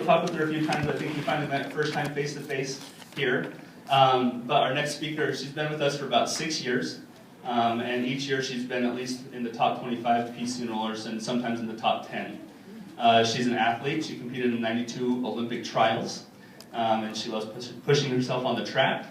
We'll talk with her a few times. I think we finally met first time face-to-face here. But our next speaker, she's been with us for about 6 years. And each year she's been at least in the top 25 PC enrollers and sometimes in the top 10. She's an athlete. She competed in the 92 Olympic trials. And she loves pushing herself on the track.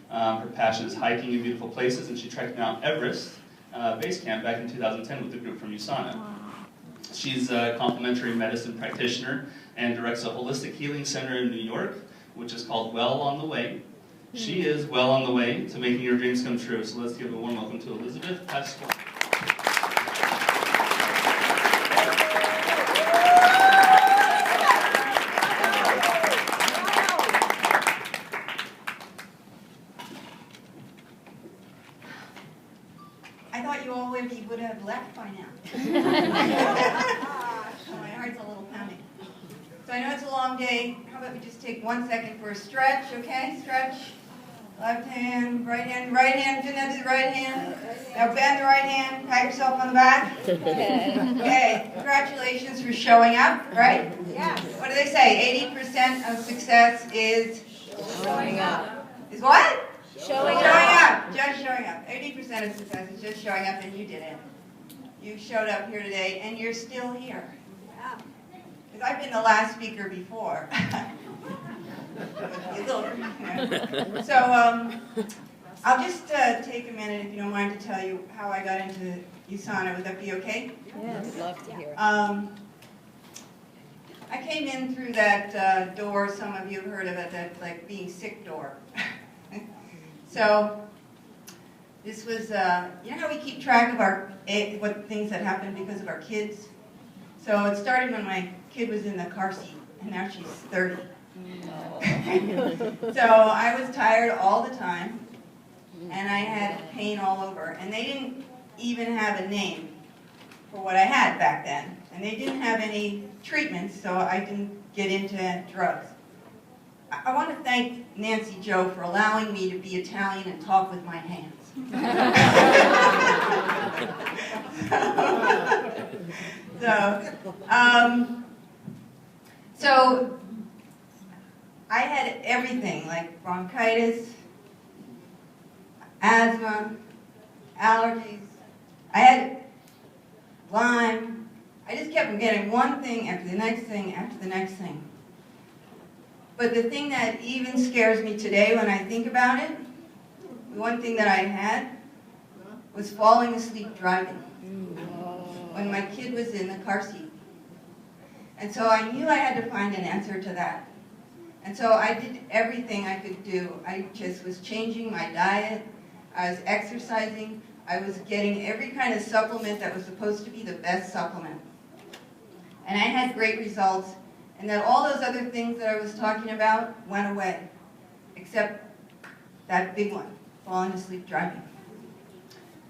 Her passion is hiking in beautiful places, and she trekked Mount Everest base camp back in 2010 with a group from USANA. She's a complementary medicine practitioner and directs a holistic healing center in New York, which is called Well on the Way. She is well on the way to making your dreams come true. So let's give a warm welcome to Elizabeth Pasquale. I thought you all would have left by now. My heart's a little pounding. So I know it's a long day. How about we just take 1 second for a stretch, okay? Stretch. Left hand, right hand, right hand. Didn't have to do the right hand. Now bend the right hand. Pat yourself on the back. Okay. Congratulations for showing up, right? Yes. What do they say? 80% of success is Showing up. Is what? Showing Showing up. up, just showing up. 80% of success is just showing up, and you did it. You showed up here today, and you're still here. Because I've been the last speaker before. So I'll just take a minute, if you don't mind, to tell you how I got into USANA. Would that be okay? Yes, I'd love to hear it. I came in through that door. Some of you have heard of it, that like being sick door. So this was, you know how we keep track of our what things that happen because of our kids? So it started when my kid was in the car seat, and now she's 30. So I was tired all the time, and I had pain all over. And they didn't even have a name for what I had back then. And they didn't have any treatments, so I didn't get into drugs. I want to thank Nancy Joe for allowing me to be Italian and talk with my hands. So I had everything, like bronchitis, asthma, allergies. I had Lyme. I just kept getting one thing after the next thing after the next thing. But the thing that even scares me today when I think about it, the one thing that I had was falling asleep driving when my kid was in the car seat. And so I knew I had to find an answer to that. And so I did everything I could do. I just was changing my diet. I was exercising. I was getting every kind of supplement that was supposed to be the best supplement. And I had great results. And then all those other things that I was talking about went away, except that big one, falling asleep driving.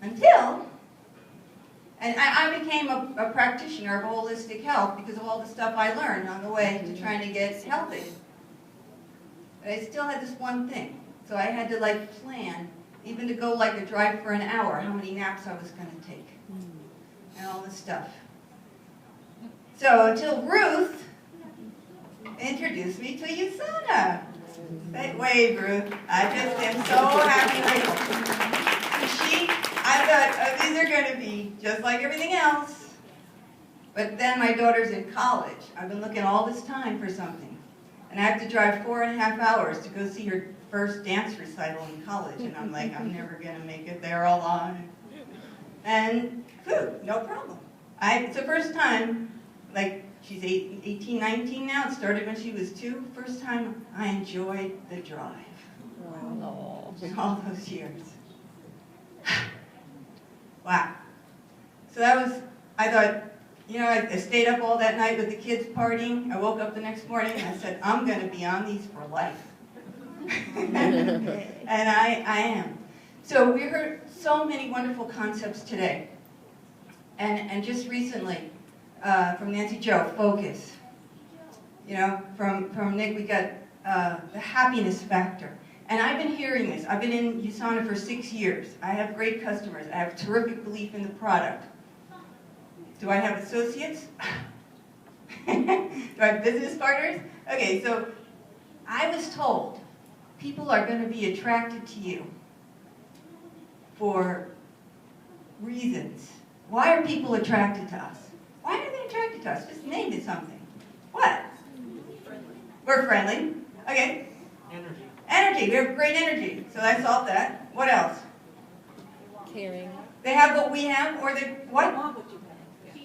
Until, and I became a practitioner of holistic health because of all the stuff I learned on the way to trying to get healthy. But I still had this one thing. So I had to like plan, even to go like a drive for an hour, how many naps I was going to take, and all this stuff. So until Ruth introduced me to USANA. Wave, Ruth. I just am so happy with you. I thought, oh, these are going to be just like everything else. But then my daughter's in college. I've been looking all this time for something. And I have to drive 4.5 hours to go see her first dance recital in college. And I'm like, I'm never going to make it there alive. And food, no problem. It's the first time, like, she's 18, 19 now. It started when she was 2. First time I enjoyed the drive. Wow. In all those years. Wow. So that was, I thought, you know, I stayed up all that night with the kids partying. I woke up the next morning and I said, I'm going to be on these for life. And I am. So we heard so many wonderful concepts today. And just recently, from Nancy Joe, focus. You know, from Nick, we got the happiness factor. And I've been hearing this. I've been in USANA for 6 years. I have great customers. I have terrific belief in the product. Do I have associates? Do I have business partners? Okay, so I was told people are going to be attracted to you for reasons. Why are people attracted to us? Why are they attracted to us? Just name it something. What? We're friendly. Okay. Energy. Energy. We have great energy. So I solved that. What else? Caring. They have what we have, or they what?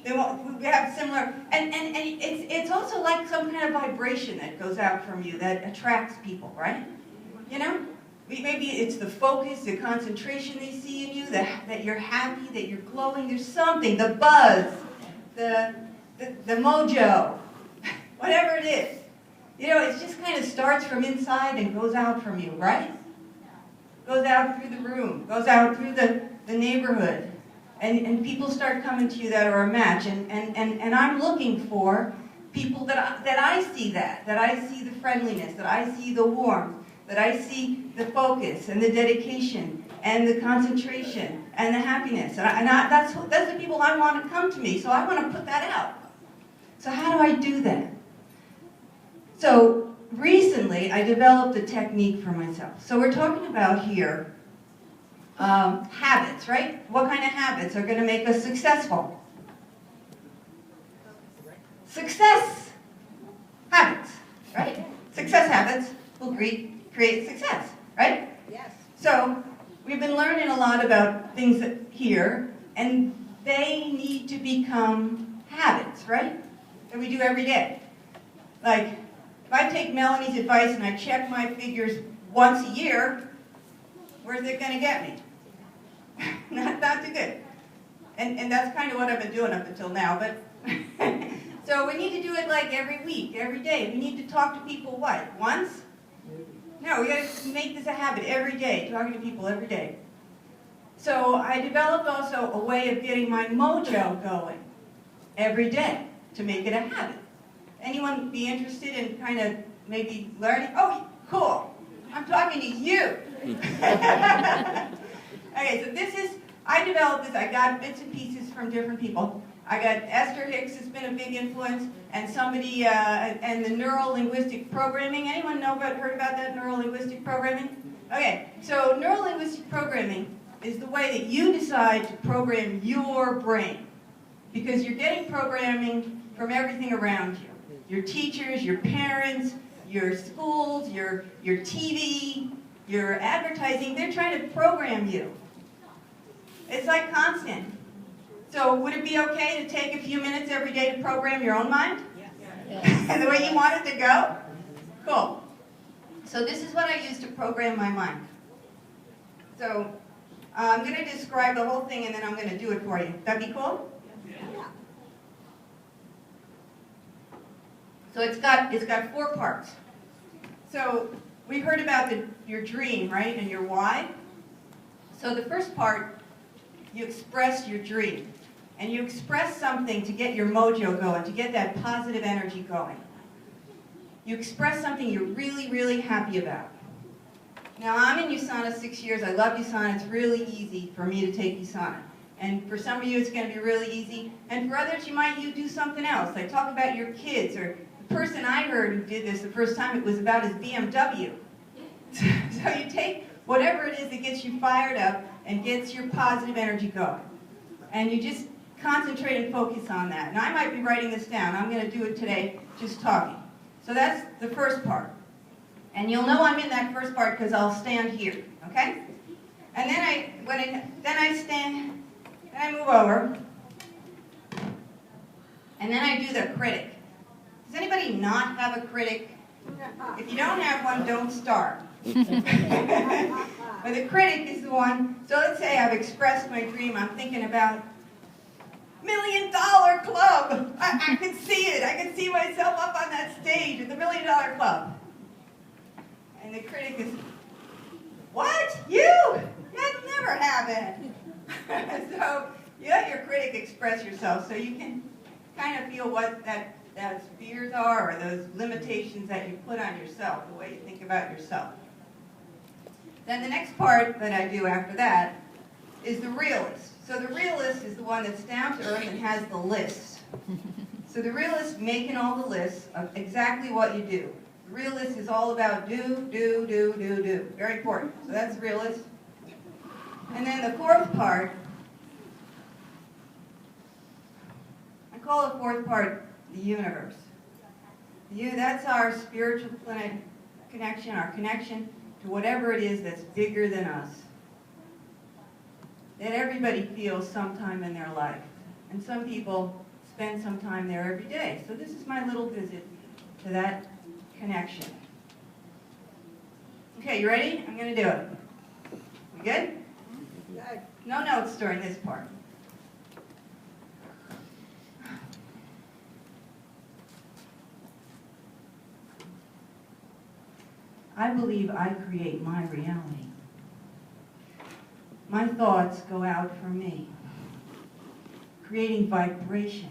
They want, we have similar, and it's also like some kind of vibration that goes out from you that attracts people, right? You know? Maybe it's the focus, the concentration they see in you, that you're happy, that you're glowing. There's something, the buzz, the mojo, whatever it is. You know, it just kind of starts from inside and goes out from you, right? Goes out through the room, goes out through the neighborhood. And people start coming to you that are a match. And I'm looking for people that I see that I see the friendliness, that I see the warmth, that I see the focus and the dedication and the concentration and the happiness. That's the people I want to come to me, so I want to put that out. So how do I do that? So recently, I developed a technique for myself. So we're talking about here habits, right? What kind of habits are going to make us successful? Success habits, right? Success habits will create success, right? Yes. So we've been learning a lot about things here, and they need to become habits, right? That we do every day. Like, if I take Melanie's advice and I check my figures once a year, where's it going to get me? not too good. And that's kind of what I've been doing up until now. But so we need to do it like every week, every day. We need to talk to people, what, once? No, we got to make this a habit every day, talking to people every day. So I developed also a way of getting my mojo going every day to make it a habit. Anyone be interested in kind of maybe learning? Oh, cool. I'm talking to you. Okay, so I developed this, I got bits and pieces from different people. I got Esther Hicks has been a big influence, and somebody, and the neuro-linguistic programming. Anyone heard about that neuro-linguistic programming? Okay, so neuro-linguistic programming is the way that you decide to program your brain. Because you're getting programming from everything around you. Your teachers, your parents, your schools, your TV, your advertising, they're trying to program you. It's like constant. So would it be okay to take a few minutes every day to program your own mind? Yes. The way you want it to go? Cool. So this is what I use to program my mind. So I'm going to describe the whole thing and then I'm going to do it for you. That'd be cool? Yeah. So it's got 4 parts. So we heard about your dream, right, and your why. So the first part, you express your dream. And you express something to get your mojo going, to get that positive energy going. You express something you're really, really happy about. Now, I'm in USANA 6 years. I love USANA. It's really easy for me to take USANA. And for some of you, it's going to be really easy. And for others, you do something else. Like talk about your kids. Or the person I heard who did this the first time, it was about his BMW. So you take whatever it is that gets you fired up and gets your positive energy going. And you just concentrate and focus on that. Now, I might be writing this down. I'm going to do it today, just talking. So that's the first part. And you'll know I'm in that first part because I'll stand here, okay? And then I move over. And then I do the critic. Does anybody not have a critic? If you don't have one, don't start. But the critic is the one, so let's say I've expressed my dream. I'm thinking about $1 million club. I can see it. I can see myself up on that stage at the $1 million club. And the critic is, what? You? That never happened. So you let your critic express yourself so you can kind of feel what those fears are or those limitations that you put on yourself, the way you think about yourself. Then the next part that I do after that is the realist. So the realist is the one that's down to earth and has the list. So the real list making all the lists of exactly what you do. The real list is all about do. Very important. So that's the real list. And then the fourth part, I call the fourth part the universe. That's our spiritual connection, our connection to whatever it is that's bigger than us. That everybody feels sometime in their life. And some people spend some time there every day. So this is my little visit to that connection. Okay, you ready? I'm going to do it. We good? Good. No notes during this part. I believe I create my reality. My thoughts go out from me, creating vibrations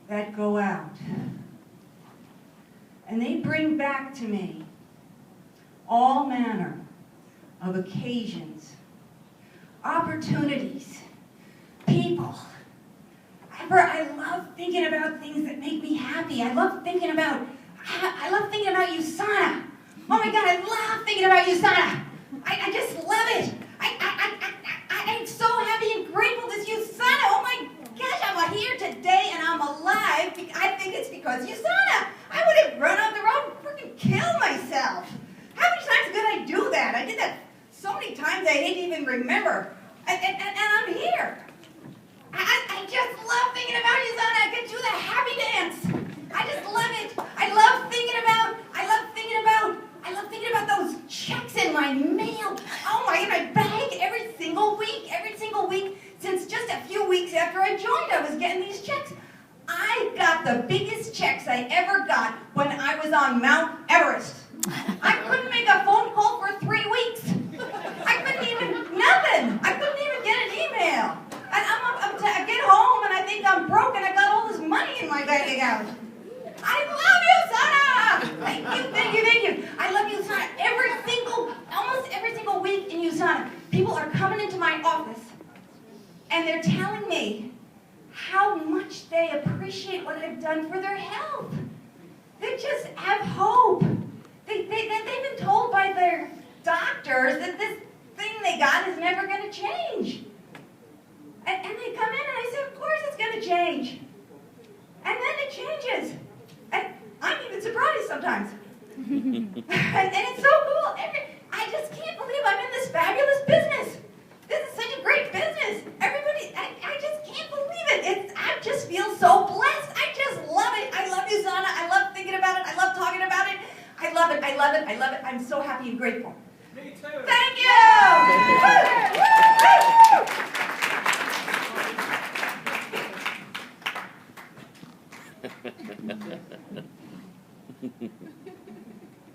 that go out. And they bring back to me all manner of occasions, opportunities, people. I love thinking about things that make me happy. I love thinking about USANA. Oh my God, I love thinking about USANA. I just love it. I'm so happy and grateful this USANA. Oh my gosh, I'm here today and I'm alive. I think it's because USANA. I would have run on the road and freaking killed myself. How many times did I do that? I did that so many times I didn't even remember. And I'm here. I just love thinking about USANA. I can do the happy dance. I just love it. I love thinking about those checks in my mail. Oh my, in my bag every single week. Since just a few weeks after I joined, I was getting these checks. I got the biggest checks I ever got when I was on Mount Everest. I couldn't make a phone call for 3 weeks. I couldn't even get an email. And I get home and I think I'm broke and I got all this money in my bank account. I love USANA! Thank you. I love USANA. Almost every single week in USANA, people are coming into my office and they're telling me how much they appreciate what I've done for their health. They just have hope. They've been told by their doctors that this thing they got is never going to change. And they come in and I say, of course it's going to change. And then it changes. And I'm even surprised sometimes. and it's so cool. I just can't believe I'm in this fabulous business. This is such a great business. Everybody, I just can't believe it. I just feel so blessed. I just love it. I love USANA. I love thinking about it. I love talking about it. I love it. I'm so happy and grateful. Me too. Thank you.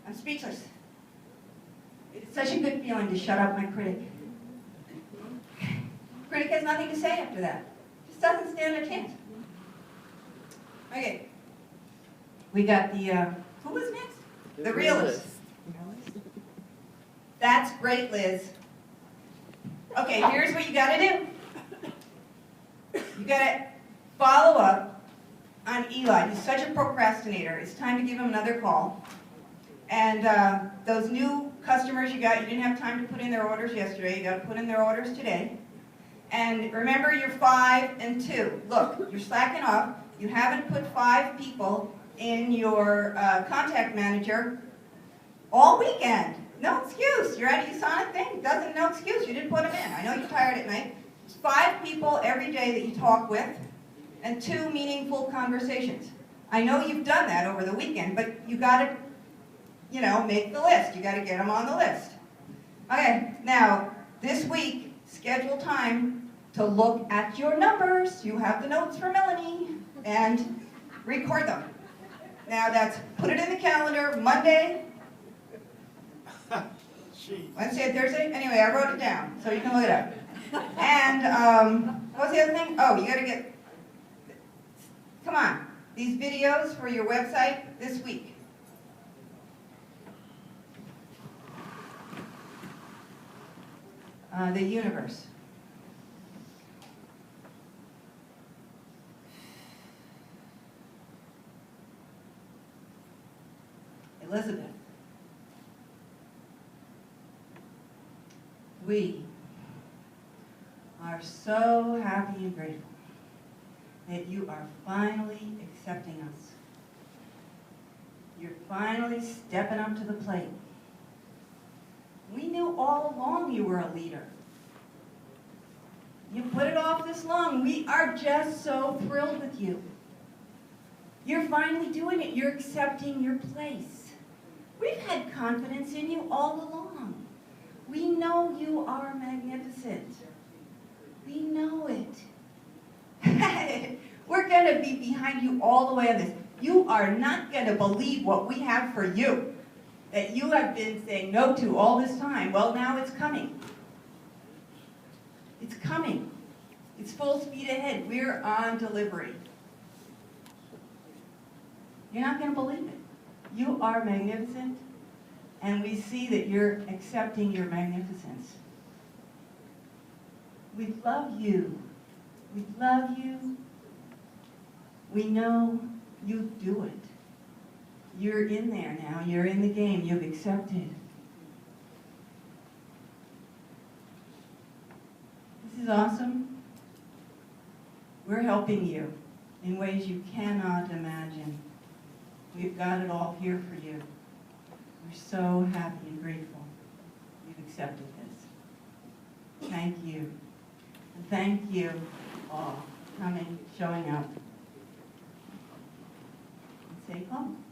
I'm speechless. It's such a good feeling to shut up my critic. Critic has nothing to say after that. Just doesn't stand a chance. Okay. We got the, who was next? The realist. That's great, Liz. Okay, here's what you gotta do. You gotta follow up on Eli. He's such a procrastinator. It's time to give him another call. And those new customers you got, you didn't have time to put in their orders yesterday. You gotta put in their orders today. And remember your 5 and 2. Look, you're slacking off. You haven't put 5 people in your contact manager all weekend. No excuse. You're at a USANA thing. No excuse. You didn't put them in. I know you're tired at night. It's 5 people every day that you talk with and 2 meaningful conversations. I know you've done that over the weekend, but you got to, make the list. You got to get them on the list. Okay, now, this week, schedule time to look at your numbers. You have the notes for Melanie, and record them. Now put it in the calendar, Monday, Wednesday, Thursday. Anyway, I wrote it down, so you can look it up. And what was the other thing? Oh, you got to come on, these videos for your website this week. The universe. Elizabeth, we are so happy and grateful that you are finally accepting us. You're finally stepping up to the plate. We knew all along you were a leader. You put it off this long. We are just so thrilled with you. You're finally doing it. You're accepting your place. We've had confidence in you all along. We know you are magnificent. We know it. We're going to be behind you all the way on this. You are not going to believe what we have for you that you have been saying no to all this time. Well, now it's coming. It's coming. It's full speed ahead. We're on delivery. You're not going to believe it. You are magnificent, and we see that you're accepting your magnificence. We love you. We love you. We know you do it. You're in there now. You're in the game. You've accepted. This is awesome. We're helping you in ways you cannot imagine. We've got it all here for you. We're so happy and grateful you've accepted this. Thank you. And thank you all for coming, showing up. And say home.